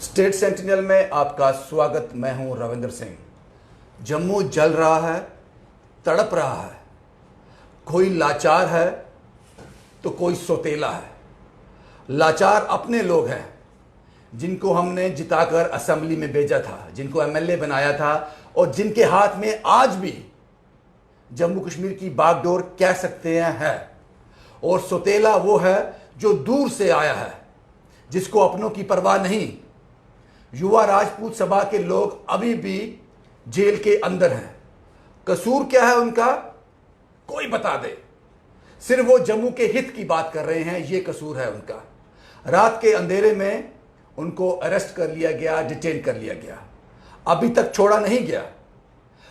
State sentinel में आपका स्वागत। मैं हूं रविंद्र सिंह। जम्मू जल रहा है, तड़प रहा है। कोई लाचार है तो कोई सौतेला है। लाचार अपने लोग हैं जिनको हमने जिताकर असेंबली में भेजा था, जिनको एमएलए बनाया था और जिनके हाथ में आज भी जम्मू कश्मीर की बागडोर कह सकते हैं है। और सौतेला वो है जो दूर से आया है, जिसको अपनों की परवाह नहीं। युवा राजपूत सभा के लोग अभी भी जेल के अंदर हैं। कसूर क्या है उनका, कोई बता दे। सिर्फ वो जम्मू के हित की बात कर रहे हैं, ये कसूर है उनका। रात के अंधेरे में उनको अरेस्ट कर लिया गया, डिटेन कर लिया गया। अभी तक छोड़ा नहीं गया।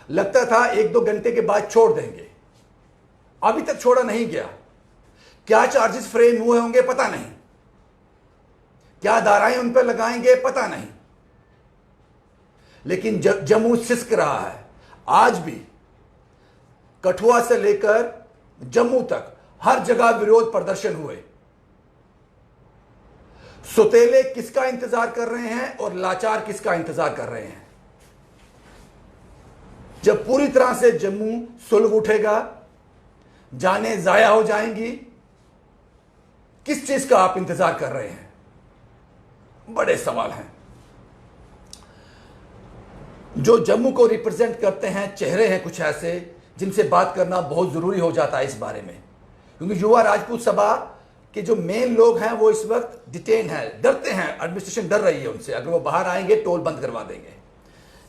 लगता था 1-2 घंटे के बाद छोड़ देंगे, अभी तक छोड़ा नहीं गया। क्या चार्जेस फ्रेम हुए होंगे पता नहीं, क्या धाराएं उन पर लगाएंगे पता नहीं, लेकिन जम्मू सिसक रहा है। आज भी कठुआ से लेकर जम्मू तक हर जगह विरोध प्रदर्शन हुए। सौतेले किसका इंतजार कर रहे हैं और लाचार किसका इंतजार कर रहे हैं? जब पूरी तरह से जम्मू सुलग उठेगा, जानें जाया हो जाएंगी, किस चीज का आप इंतजार कर रहे हैं? बड़े सवाल हैं। जो जम्मू को रिप्रेजेंट करते हैं, चेहरे हैं कुछ ऐसे जिनसे बात करना बहुत जरूरी हो जाता है इस बारे में, क्योंकि युवा राजपूत सभा के जो मेन लोग हैं वो इस वक्त डिटेन हैं, डरते हैं। एडमिनिस्ट्रेशन डर रही है उनसे, अगर वो बाहर आएंगे टोल बंद करवा देंगे।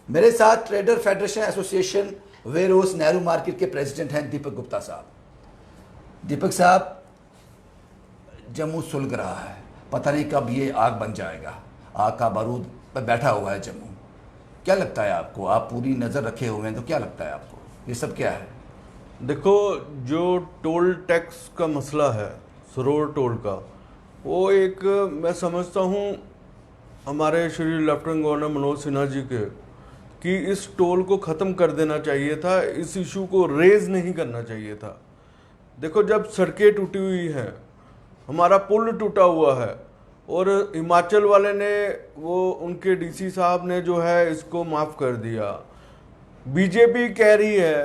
मेरे साथ trader federation association warehouse Nehru market के प्रेसिडेंट हैं दीपक गुप्ता साहब। दीपक साहब, जम्मू सुलग रहा है, पता नहीं कब ये आग बन जाएगा। आग का बारूद पर बैठा हुआ है जम्मू। क्या लगता है आपको? आप पूरी नज़र रखे हुए हैं, तो क्या लगता है आपको ये सब क्या है? देखो, जो टोल टैक्स का मसला है, सरोर टोल का, वो एक मैं समझता हूँ हमारे श्री लेफ्टिनेंट गवर्नर मनोज सिन्हा जी के कि इस टोल को ख़त्म कर देना चाहिए था, इस इशू को रेज नहीं करना चाहिए था। देखो, जब सड़कें टूटी हुई हैं, हमारा पुल टूटा हुआ है और हिमाचल वाले ने, वो उनके डीसी साहब ने जो है इसको माफ़ कर दिया। बीजेपी कह रही है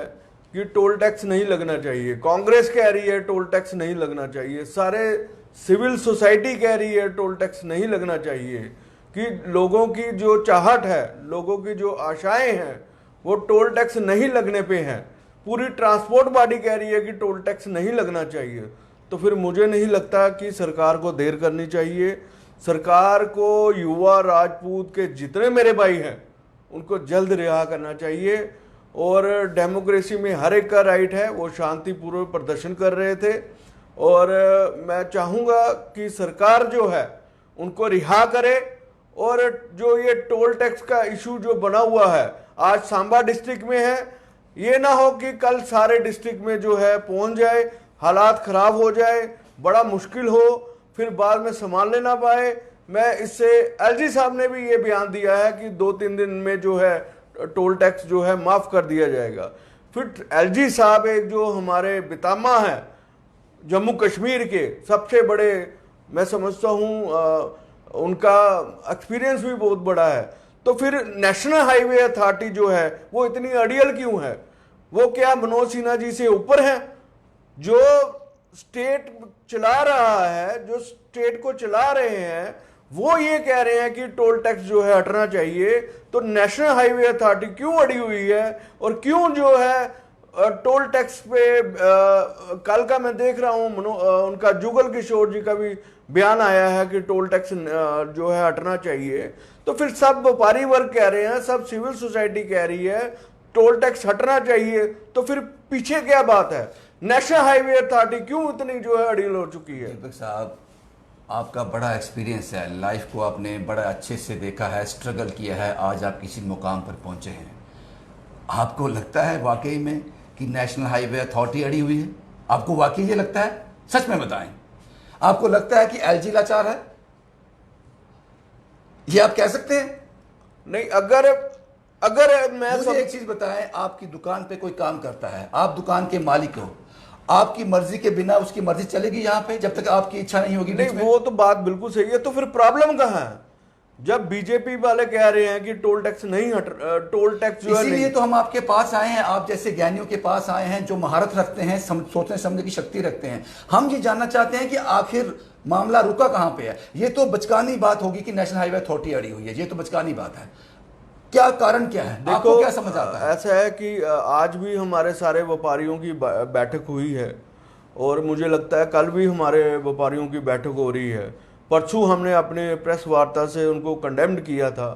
कि टोल टैक्स नहीं लगना चाहिए, कांग्रेस कह रही है टोल टैक्स नहीं लगना चाहिए, सारे सिविल सोसाइटी कह रही है टोल टैक्स नहीं लगना चाहिए, कि लोगों की जो चाहत है, लोगों की जो आशाएं हैं वो टोल टैक्स नहीं लगने पे हैं। पूरी ट्रांसपोर्ट बॉडी कह रही है कि टोल टैक्स नहीं लगना चाहिए। तो फिर मुझे नहीं लगता कि सरकार को देर करनी चाहिए। सरकार को युवा राजपूत के जितने मेरे भाई हैं उनको जल्द रिहा करना चाहिए। और डेमोक्रेसी में हर एक का राइट है, वो शांतिपूर्वक प्रदर्शन कर रहे थे और मैं चाहूँगा कि सरकार जो है उनको रिहा करे। और जो ये टोल टैक्स का इशू जो बना हुआ है, आज सांबा डिस्ट्रिक्ट में है, ये ना हो कि कल सारे डिस्ट्रिक्ट में जो है पहुंच जाए, हालात खराब हो जाए, बड़ा मुश्किल हो, फिर बाद में संभालने ना पाए। मैं इससे एलजी साहब ने भी ये बयान दिया है कि 2-3 दिन में जो है टोल टैक्स जो है माफ़ कर दिया जाएगा। फिर एलजी साहब एक जो हमारे पितामह हैं जम्मू कश्मीर के, सबसे बड़े, मैं समझता हूँ उनका एक्सपीरियंस भी बहुत बड़ा है। तो फिर नेशनल हाईवे अथॉरिटी जो है वो इतनी अड़ियल क्यों है? वो क्या मनोज सिन्हा जी से ऊपर है? जो स्टेट चला रहा है, जो स्टेट को चला रहे हैं, वो ये कह रहे हैं कि टोल टैक्स जो है हटना चाहिए, तो नेशनल हाईवे अथॉरिटी क्यों अड़ी हुई है? और क्यों जो है टोल टैक्स पे कल का मैं देख रहा हूँ उनका जुगल किशोर जी का भी बयान आया है कि टोल टैक्स जो है हटना चाहिए। तो फिर सब व्यापारी वर्ग कह रहे हैं, सब सिविल सोसाइटी कह रही है टोल टैक्स हटना चाहिए, तो फिर पीछे क्या बात है? नेशनल हाईवे अथॉरिटी क्यों इतनी जो है अड़ियल हो चुकी है? दीपक साहब, आपका बड़ा एक्सपीरियंस है, लाइफ को आपने बड़ा अच्छे से देखा है, स्ट्रगल किया है, आज आप किसी मुकाम पर पहुंचे हैं। आपको लगता है वाकई में कि नेशनल हाईवे अथॉरिटी अड़ी हुई है? आपको वाकई ये लगता है? सच में बताएं, आपको लगता है कि एलजी लाचार है? ये आप कह सकते हैं? नहीं, अगर मैं मुझे एक चीज बताएं, आपकी दुकान पे कोई काम करता है, आप दुकान के मालिक हो, आपकी मर्जी के बिना उसकी मर्जी चलेगी यहाँ पे जब तक आपकी इच्छा नहीं होगी? नहीं, वो तो बात बिल्कुल सही है। तो फिर प्रॉब्लम कहाँ है? जब बीजेपी वाले कह रहे हैं कि टोल टैक्स नहीं टोल टैक्स जो है इसीलिए नहीं। तो हम आपके पास आए हैं, आप जैसे ज्ञानियों के पास आए हैं जो महारत रखते हैं, सोचने समझने की शक्ति रखते हैं। हम ये जानना चाहते हैं कि आखिर मामला रुका कहां पे है। ये तो बचकानी बात होगी कि नेशनल हाईवे अथॉरिटी अड़ी हुई है, ये तो बचकानी बात है। क्या कारण क्या है, आपको क्या समझ आता है? ऐसा है कि आज भी हमारे सारे व्यापारियों की बैठक हुई है और मुझे लगता है कल भी हमारे व्यापारियों की बैठक हो रही है। परसों हमने अपने प्रेस वार्ता से उनको कंडेम्ड किया था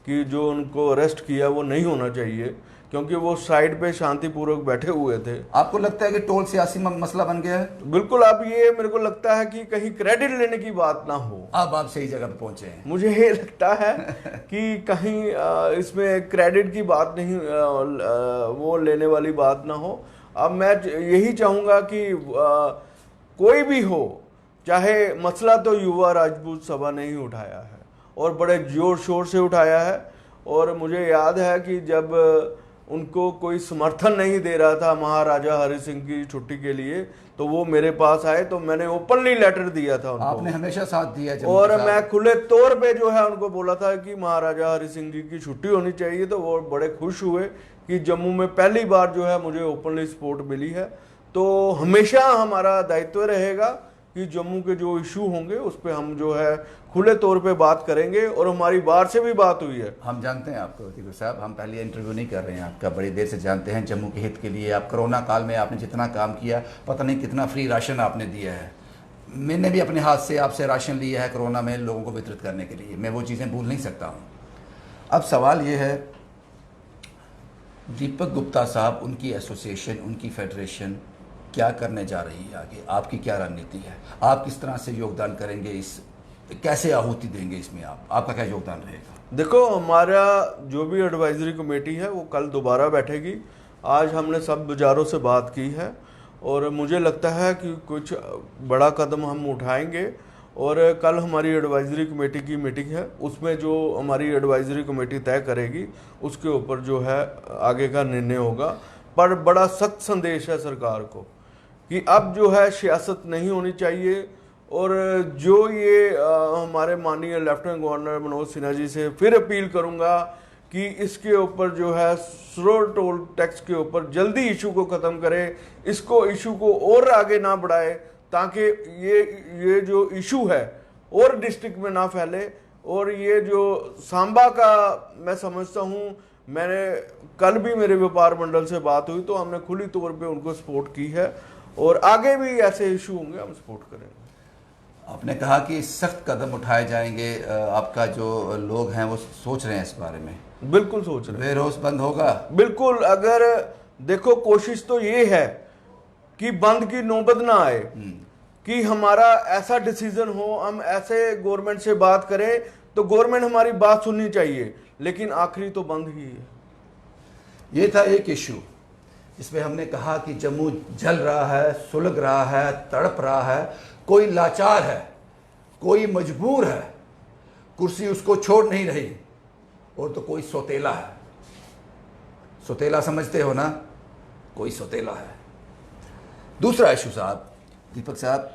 कि जो उनको अरेस्ट किया वो नहीं होना चाहिए, क्योंकि वो साइड पे शांतिपूर्वक बैठे हुए थे। आपको लगता है कि टोल सियासी मसला बन गया है? बिल्कुल। अब ये मेरे को लगता है कि कहीं क्रेडिट लेने की बात ना हो। अब आप सही जगह पे पहुंचे हैं। मुझे ये लगता है कि कहीं इसमें क्रेडिट की बात नहीं, वो लेने वाली बात ना हो। अब मैं यही चाहूँगा कि कोई भी हो, चाहे मसला तो युवा राजपूत सभा ने ही उठाया है और बड़े जोर शोर से उठाया है। और मुझे याद है कि जब उनको कोई समर्थन नहीं दे रहा था महाराजा हरि सिंह की छुट्टी के लिए, तो वो मेरे पास आए तो मैंने ओपनली लेटर दिया था उनको। आपने हमेशा साथ दिया और मैं खुले तौर पे जो है उनको बोला था कि महाराजा हरि सिंह जी की छुट्टी होनी चाहिए। तो वो बड़े खुश हुए कि जम्मू में पहली बार जो है मुझे ओपनली सपोर्ट मिली है। तो हमेशा हमारा दायित्व रहेगा कि जम्मू के जो इशू होंगे उस पर हम जो है खुले तौर पे बात करेंगे। और हमारी बाहर से भी बात हुई है। हम जानते हैं आपको दीपक साहब, हम पहले इंटरव्यू नहीं कर रहे हैं आपका, बड़ी देर से जानते हैं जम्मू के हित के लिए। आप कोरोना काल में आपने जितना काम किया, पता नहीं कितना फ्री राशन आपने दिया है। मैंने भी अपने हाथ से आपसे राशन लिया है कोरोना में लोगों को वितरित करने के लिए, मैं वो चीज़ें भूल नहीं सकता हूँ। अब सवाल ये है, दीपक गुप्ता साहब, उनकी एसोसिएशन, उनकी फेडरेशन क्या करने जा रही है आगे? आपकी क्या रणनीति है? आप किस तरह से योगदान करेंगे, इस कैसे आहुति देंगे इसमें? आपका क्या योगदान रहेगा? देखो, हमारा जो भी एडवाइजरी कमेटी है वो कल दोबारा बैठेगी। आज हमने सब बाजारों से बात की है और मुझे लगता है कि कुछ बड़ा कदम हम उठाएंगे। और कल हमारी एडवाइजरी कमेटी की मीटिंग है, उसमें जो हमारी एडवाइजरी कमेटी तय करेगी उसके ऊपर जो है आगे का निर्णय होगा। पर बड़ा सख्त संदेश है सरकार को कि अब जो है सियासत नहीं होनी चाहिए। और जो ये हमारे माननीय लेफ्टिनेंट गवर्नर मनोज सिन्हा जी से फिर अपील करूंगा कि इसके ऊपर जो है सरोर टोल टैक्स के ऊपर जल्दी इशू को ख़त्म करें, इसको इशू को और आगे ना बढ़ाए, ताकि ये जो इशू है और डिस्ट्रिक्ट में ना फैले। और ये जो सांबा का मैं समझता हूँ, मैंने कल भी मेरे व्यापार मंडल से बात हुई तो हमने खुली तौर पे उनको सपोर्ट की है और आगे भी ऐसे इशू होंगे हम सपोर्ट करेंगे। आपने कहा कि सख्त कदम उठाए जाएंगे, आपका जो लोग हैं वो सोच रहे हैं इस बारे में? बिल्कुल सोच रहे हैं। बेरोज बंद होगा? बिल्कुल। अगर देखो, कोशिश तो ये है कि बंद की नौबत ना आए, कि हमारा ऐसा डिसीजन हो, हम ऐसे गवर्नमेंट से बात करें तो गवर्नमेंट हमारी बात सुननी चाहिए, लेकिन आखिरी तो बंद ही है। ये था एक इशू जिसमें हमने कहा कि जम्मू जल रहा है, सुलग रहा है, तड़प रहा है। कोई लाचार है, कोई मजबूर है, कुर्सी उसको छोड़ नहीं रही, और तो कोई सौतेला है। सौतेला समझते हो ना? कोई सौतेला है। दूसरा इशू साहब, दीपक साहब,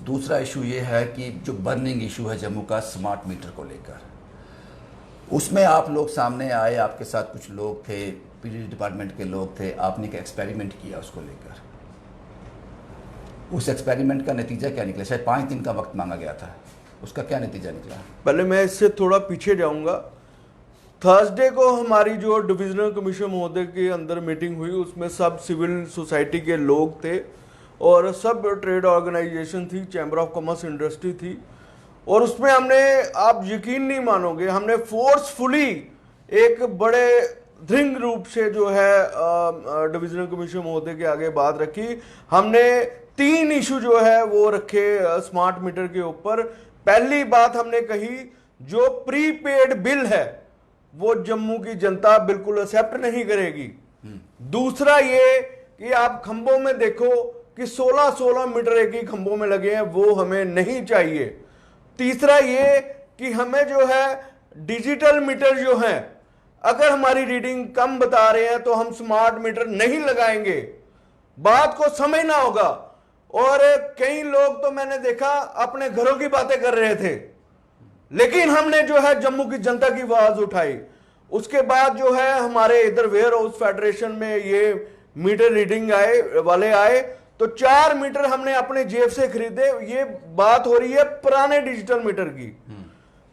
दूसरा इशू ये है कि जो बर्निंग इशू है जम्मू का स्मार्ट मीटर को लेकर, उसमें आप लोग सामने आए, आपके साथ कुछ लोग थे, पीडब्ल्यूडी डिपार्टमेंट के लोग थे, आपने एक एक्सपेरिमेंट किया उसको लेकर। उस एक्सपेरिमेंट का नतीजा क्या निकला? शायद 5 दिन का वक्त मांगा गया था, उसका क्या नतीजा निकला? पहले मैं इससे थोड़ा पीछे जाऊंगा। थर्सडे को हमारी जो डिविजनल कमीशन महोदय के अंदर मीटिंग हुई, उसमें सब सिविल सोसाइटी के लोग थे और सब ट्रेड ऑर्गेनाइजेशन थी, चैम्बर ऑफ कॉमर्स इंडस्ट्री थी। और उसमें हमने, आप यकीन नहीं मानोगे, हमने फोर्सफुली एक बड़े दृढ़ रूप से जो है डिविजनल कमीशन महोदय के आगे बात रखी। हमने 3 इशू जो है वो रखे स्मार्ट मीटर के ऊपर। पहली बात हमने कही, जो प्रीपेड बिल है वो जम्मू की जनता बिल्कुल एक्सेप्ट नहीं करेगी। दूसरा ये कि आप खंभों में देखो कि 16-16 मीटर एक ही खंभों में लगे हैं, वो हमें नहीं चाहिए। तीसरा ये कि हमें जो है डिजिटल मीटर जो हैं, अगर हमारी रीडिंग कम बता रहे हैं तो हम स्मार्ट मीटर नहीं लगाएंगे। बात को समझना होगा। और कई लोग तो मैंने देखा अपने घरों की बातें कर रहे थे, लेकिन हमने जो है जम्मू की जनता की आवाज उठाई। उसके बाद जो है हमारे इधर वेयर हाउस फेडरेशन में ये मीटर रीडिंग आए तो 4 मीटर हमने अपने जेब से खरीदे। ये बात हो रही है पुराने डिजिटल मीटर की।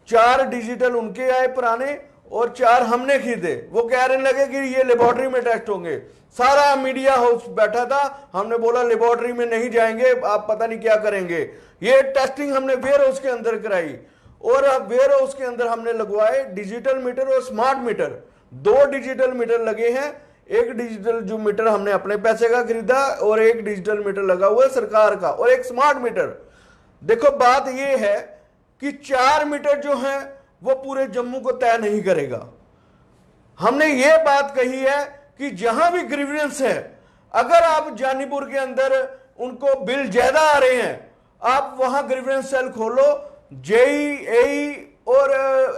4 डिजिटल उनके आए पुराने और 4 हमने खरीदे। वो कह रहे लगे कि ये लेबोरेटरी में टेस्ट होंगे। सारा मीडिया हाउस बैठा था, हमने बोला लेबोरेटरी में नहीं जाएंगे, आप पता नहीं क्या करेंगे। ये टेस्टिंग हमने वेयर हाउस के अंदर कराई और अब वेयर हाउस के अंदर हमने लगवाए डिजिटल मीटर और स्मार्ट मीटर। 2 डिजिटल मीटर लगे हैं। एक डिजिटल जो मीटर हमने अपने पैसे का खरीदा और एक डिजिटल मीटर लगा हुआ है सरकार का और एक स्मार्ट मीटर। देखो बात यह है कि 4 मीटर जो है वो पूरे जम्मू को तय नहीं करेगा। हमने ये बात कही है कि जहां भी ग्रीवेंस है, अगर आप जानीपुर के अंदर उनको बिल ज्यादा आ रहे हैं, आप वहां ग्रीवेंस सेल खोलो, जेई एई और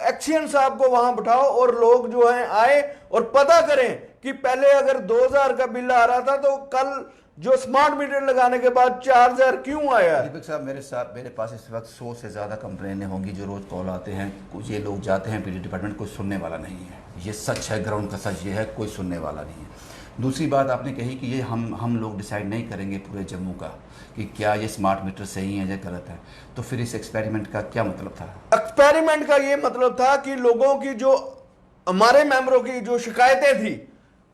एक्शियन साहब को वहां बिठाओ और लोग जो हैं आए और पता करें कि पहले अगर 2000 का बिल आ रहा था तो कल जो स्मार्ट मीटर लगाने के बाद 4000 क्यों आया। दीपक साहब मेरे पास इस वक्त 100 से ज़्यादा कंप्लेनें होंगी जो रोज़ कॉल आते हैं। कुछ ये लोग जाते हैं पीडी डिपार्टमेंट, कोई सुनने वाला नहीं है। ये सच है, ग्राउंड का सच ये है, कोई सुनने वाला नहीं है। दूसरी बात आपने कही कि ये हम लोग डिसाइड नहीं करेंगे पूरे जम्मू का कि क्या ये स्मार्ट मीटर सही है या गलत है। तो फिर इस एक्सपेरिमेंट का क्या मतलब था? एक्सपेरिमेंट का ये मतलब था कि लोगों की जो हमारे मेंबरों की जो शिकायतें थी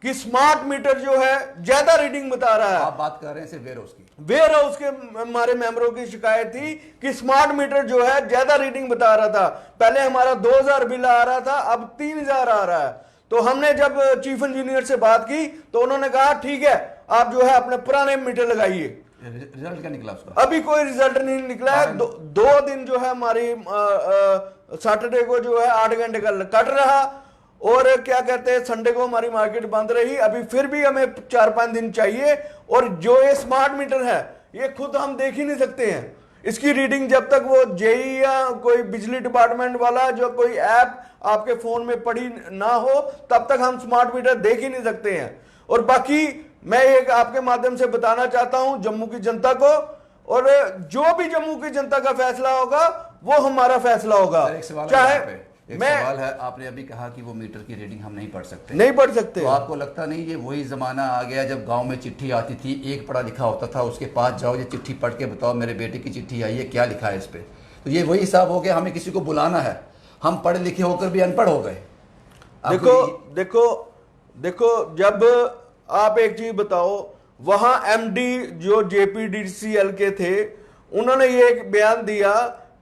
कि स्मार्ट मीटर जो है ज्यादा रीडिंग बता रहा है। आप बात कर रहे हैं सिर्फ वेयर हाउस की? वेयर हाउस के हमारे मेंबरों की शिकायत थी कि स्मार्ट मीटर जो है ज्यादा रीडिंग बता रहा था। पहले हमारा 2000 बिल आ रहा था, अब 3000 आ रहा है। तो हमने जब चीफ इंजीनियर से बात की तो उन्होंने कहा ठीक है, आप जो है अपने पुराने मीटर लगाइए। रिजल्ट क्या निकला उसका? अभी कोई रिजल्ट नहीं निकला है। 2 दिन जो है हमारी सैटरडे को जो है 8 घंटे का कट रहा और क्या कहते हैं संडे को हमारी मार्केट बंद रही। अभी फिर भी हमें 4-5 दिन चाहिए। और जो ये स्मार्ट मीटर है ये खुद हम देख ही नहीं सकते हैं। इसकी रीडिंग जब तक वो जेई या कोई बिजली डिपार्टमेंट वाला जो कोई ऐप आपके फोन में पड़ी ना हो तब तक हम स्मार्ट मीटर देख ही नहीं सकते हैं। और बाकी मैं एक आपके माध्यम से बताना चाहता हूं जम्मू की जनता को, और जो भी जम्मू की जनता का फैसला होगा वो हमारा फैसला होगा। चाहे सवाल है, आपने अभी कहा कि वो मीटर की रीडिंग हम नहीं पढ़ सकते। तो आपको लगता नहीं ये वही जमाना आ गया जब गांव में चिट्ठी आती थी, एक पढ़ा लिखा होता था, उसके पास जाओ ये चिट्ठी पढ़ के बताओ मेरे बेटे की चिट्ठी आई है, क्या लिखा है इस पे। तो ये वही हिसाब हो गया, हमें किसी को बुलाना है, हम पढ़े लिखे होकर भी अनपढ़ हो गए। देखो जब आप एक चीज बताओ, वहां एमडी जो जेपीडीसीएल के थे उन्होंने ये एक बयान दिया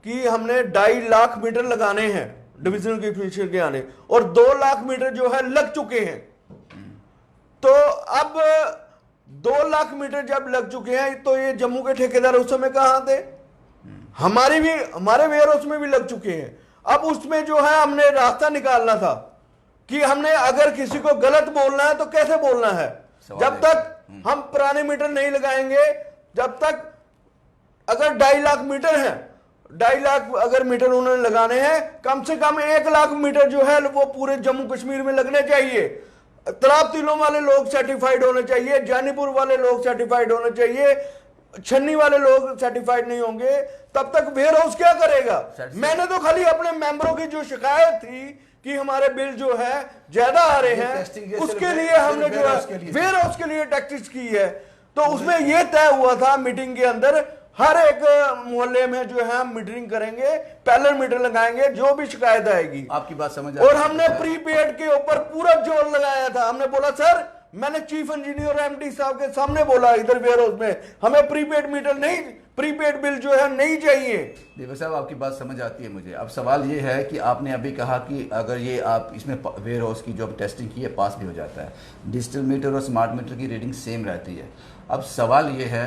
कि हमने 2.5 लाख मीटर लगाने हैं डिविजनल कोएफिशिएंट के आने, और 2 लाख मीटर जो है लग चुके हैं। तो अब 2 लाख मीटर जब लग चुके हैं तो ये जम्मू के ठेकेदार उस समय कहां थे? हमारे वेयर हाउस में भी लग चुके हैं। अब उसमें जो है हमने रास्ता निकालना था कि हमने अगर किसी को गलत बोलना है तो कैसे बोलना है। जब तक हम पुराने मीटर नहीं लगाएंगे, जब तक अगर 2.5 लाख मीटर है, 2.5 लाख अगर मीटर उन्होंने लगाने हैं, कम से कम 1 लाख मीटर जो है वो पूरे जम्मू कश्मीर में लगने चाहिए। तलाब तिलों वाले लोग सर्टिफाइड होने चाहिए, जानीपुर वाले लोग सर्टिफाइड होने चाहिए, छन्नी वाले लोग सर्टिफाइड नहीं होंगे, तब तक वेयर हाउस क्या करेगा। मैंने तो खाली अपने मेंबरों की जो शिकायत थी कि हमारे बिल जो है ज्यादा आ रहे हैं, उसके लिए हमने जो है वेयर हाउस के लिए टैक्टिक्स की है। तो उसमें यह तय हुआ था मीटिंग के अंदर, हर एक मोहल्ले में जो है हम मीटरिंग करेंगे, पैरेलल मीटर लगाएंगे, जो भी शिकायत आएगी। आपकी बात समझ और हमने प्रीपेड के ऊपर पूरा जोर लगाया था। हमने बोला सर, मैंने चीफ इंजीनियर और एमडी साहब के सामने बोला इधर वेयर हाउस में, हमें प्रीपेड मीटर नहीं, प्रीपेड बिल जो है नहीं चाहिए। देवा साहब आपकी बात समझ आती है मुझे। अब सवाल ये है कि आपने अभी कहा कि अगर ये आप इसमें वेयर हाउस की जो टेस्टिंग की है पास भी हो जाता है, डिजिटल मीटर और स्मार्ट मीटर की रीडिंग सेम रहती है। अब सवाल ये है,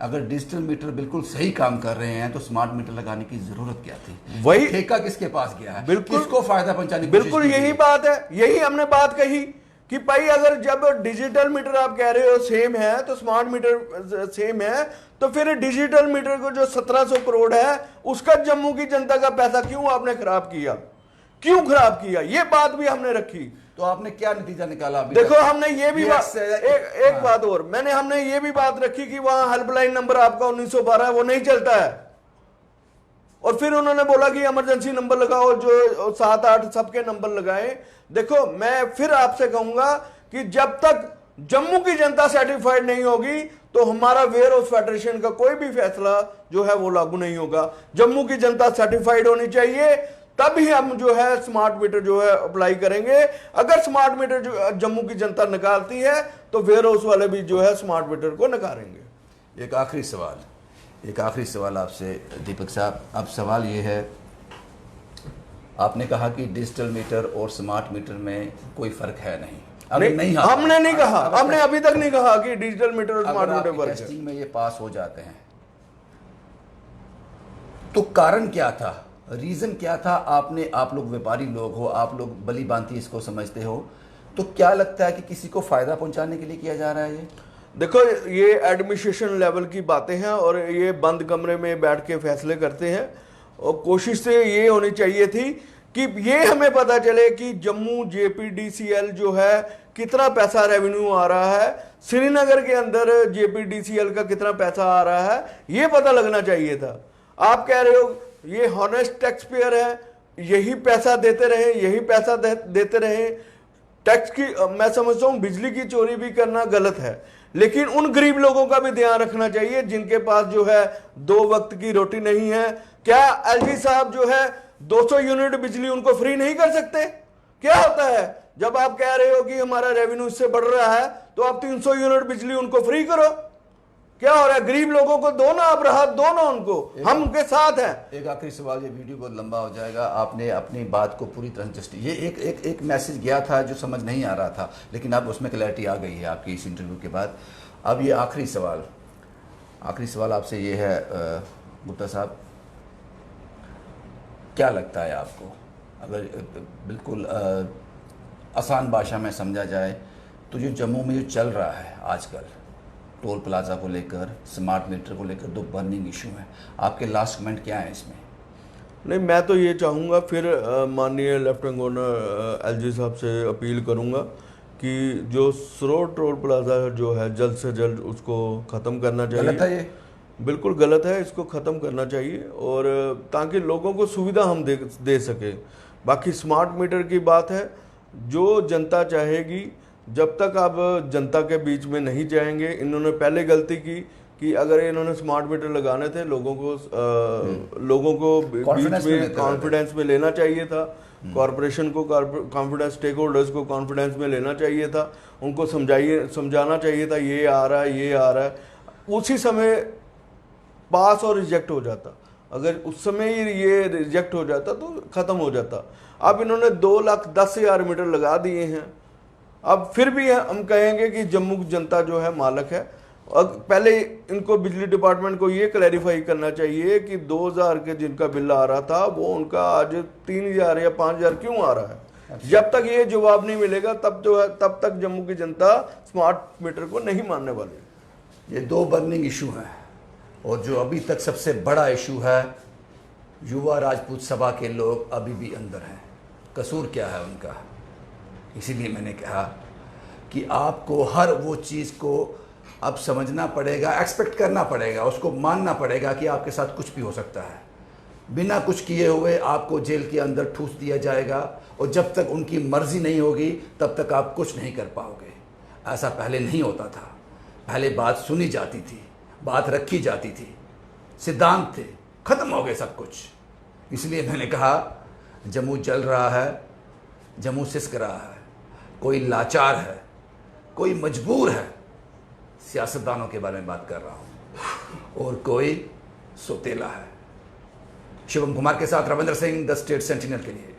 अगर डिजिटल मीटर बिल्कुल सही काम कर रहे हैं तो स्मार्ट मीटर लगाने की जरूरत क्या थी? वही ठेका किसके पास गया है? बिल्कुल किसको फायदा पहुंचाने की बिल्कुल यही बात है। यही हमने बात कही कि भाई अगर जब डिजिटल मीटर आप कह रहे हो सेम है तो स्मार्ट मीटर सेम है, तो फिर डिजिटल मीटर को जो 1700 करोड़ है उसका जम्मू की जनता का पैसा क्यों आपने खराब किया, क्यों खराब किया, ये बात भी हमने रखी। तो आपने क्या नतीजा निकाला? देखो हमने ये भी बात एक बात और हमने ये भी बात रखी कि वहां हेल्पलाइन नंबर आपका 1912 वो नहीं चलता है। और फिर उन्होंने बोला कि इमरजेंसी नंबर लगाओ, जो 7-8 सबके नंबर लगाए। देखो, मैं फिर आपसे कहूंगा कि जब तक जम्मू की जनता सेटिस्फाइड नहीं होगी तो हमारा वेयर हाउस फेडरेशन का कोई भी फैसला जो है वो लागू नहीं होगा। जम्मू की जनता सेटिस्फाइड होनी चाहिए, तभी हम जो है स्मार्ट मीटर जो है अप्लाई करेंगे। अगर स्मार्ट मीटर जो जम्मू की जनता निकालती है तो वेयर हाउस वाले भी जो है स्मार्ट मीटर को नकारेंगे। एक आखिरी सवाल आपसे दीपक साहब। अब सवाल ये है, आपने कहा कि डिजिटल मीटर और स्मार्ट मीटर में कोई फर्क है नहीं। नहीं, हमने नहीं कहा, हमने अभी तक नहीं कहा कि डिजिटल मीटर और स्मार्ट मीटर फर्क है। टेस्टिंग में ये पास हो जाते हैं तो कारण क्या था, रीजन क्या था? आप लोग व्यापारी लोग हो, आप लोग भली भांति इसको समझते हो, तो क्या लगता है कि किसी को फायदा पहुंचाने के लिए किया जा रहा है ये? देखो, ये एडमिनिस्ट्रेशन लेवल की बातें हैं और ये बंद कमरे में बैठ के फैसले करते हैं। और कोशिश से ये होनी चाहिए थी कि ये हमें पता चले कि जम्मू जेपीडीसीएल जो है कितना पैसा रेवेन्यू आ रहा है, श्रीनगर के अंदर जेपीडीसीएल का कितना पैसा आ रहा है, ये पता लगना चाहिए था। आप कह रहे हो ये हॉनेस्ट टैक्स पेयर है, यही पैसा देते रहे, यही पैसा देते रहे। टैक्स की मैं समझता हूं बिजली की चोरी भी करना गलत है, लेकिन उन गरीब लोगों का भी ध्यान रखना चाहिए जिनके पास जो है 2 वक्त की रोटी नहीं है। क्या एलजी साहब जो है 200 यूनिट बिजली उनको फ्री नहीं कर सकते? क्या होता है जब आप कह रहे हो कि हमारा रेवेन्यू इससे बढ़ रहा है तो आप 300 यूनिट बिजली उनको फ्री करो? क्या हो रहा है? गरीब लोगों को दो ना, आप राहत दो ना उनको, हम उनके साथ हैं। एक आखिरी सवाल, ये वीडियो बहुत लंबा हो जाएगा। आपने अपनी बात को पूरी तरह ये एक मैसेज गया था जो समझ नहीं आ रहा था, लेकिन अब उसमें क्लैरिटी आ गई है आपकी इस इंटरव्यू के बाद। अब ये आखिरी सवाल आपसे ये है गुप्ता साहब, क्या लगता है आपको, अगर बिल्कुल आसान भाषा में समझा जाए तो जो जम्मू में जो चल रहा है आजकल टोल प्लाजा को लेकर, स्मार्ट मीटर को लेकर, 2 बर्निंग इशू हैं, आपके लास्ट कमेंट क्या है इसमें? नहीं, मैं तो ये चाहूँगा, फिर माननीय लेफ्टिनेंट गवर्नर एलजी साहब से अपील करूँगा कि जो सरोवर टोल प्लाजा जो है जल्द से जल्द उसको ख़त्म करना चाहिए। गलत है ये? बिल्कुल गलत है, इसको ख़त्म करना चाहिए, और ताकि लोगों को सुविधा हम दे सके। बाकी स्मार्ट मीटर की बात है, जो जनता चाहेगी, जब तक आप जनता के बीच में नहीं जाएंगे। इन्होंने पहले गलती की कि अगर इन्होंने स्मार्ट मीटर लगाने थे लोगों को बीच में कॉन्फिडेंस में लेना चाहिए था, कॉरपोरेशन को कॉन्फिडेंस, स्टेक होल्डर्स को कॉन्फिडेंस में लेना चाहिए था, उनको समझाना चाहिए था ये आ रहा है। उसी समय पास और रिजेक्ट हो जाता। अगर उस समय ये रिजेक्ट हो जाता तो ख़त्म हो जाता। अब इन्होंने 2,10,000 मीटर लगा दिए हैं। अब फिर भी हम कहेंगे कि जम्मू की जनता जो है मालक है। और पहले इनको बिजली डिपार्टमेंट को ये क्लैरिफाई करना चाहिए कि 2,000 के जिनका बिल आ रहा था वो उनका आज 3,000 या 5,000 क्यों आ रहा है। जब तक ये जवाब नहीं मिलेगा तब तक जम्मू की जनता स्मार्ट मीटर को नहीं मानने वाली। ये 2 बर्निंग इशू हैं, और जो अभी तक सबसे बड़ा इशू है, युवा राजपूत सभा के लोग अभी भी अंदर हैं। कसूर क्या है उनका? इसीलिए मैंने कहा कि आपको हर वो चीज़ को अब समझना पड़ेगा, एक्सपेक्ट करना पड़ेगा, उसको मानना पड़ेगा कि आपके साथ कुछ भी हो सकता है। बिना कुछ किए हुए आपको जेल के अंदर ठूस दिया जाएगा, और जब तक उनकी मर्जी नहीं होगी तब तक आप कुछ नहीं कर पाओगे। ऐसा पहले नहीं होता था। पहले बात सुनी जाती थी, बात रखी जाती थी, सिद्धांत थे, खत्म हो गए सब कुछ। इसलिए मैंने कहा जम्मू जल रहा है, जम्मू सिसक रहा है, कोई लाचार है, कोई मजबूर है, सियासतदानों के बारे में बात कर रहा हूं, और कोई सोतेला है। शिवम कुमार के साथ Ravindra Singh, the state sentinel के लिए।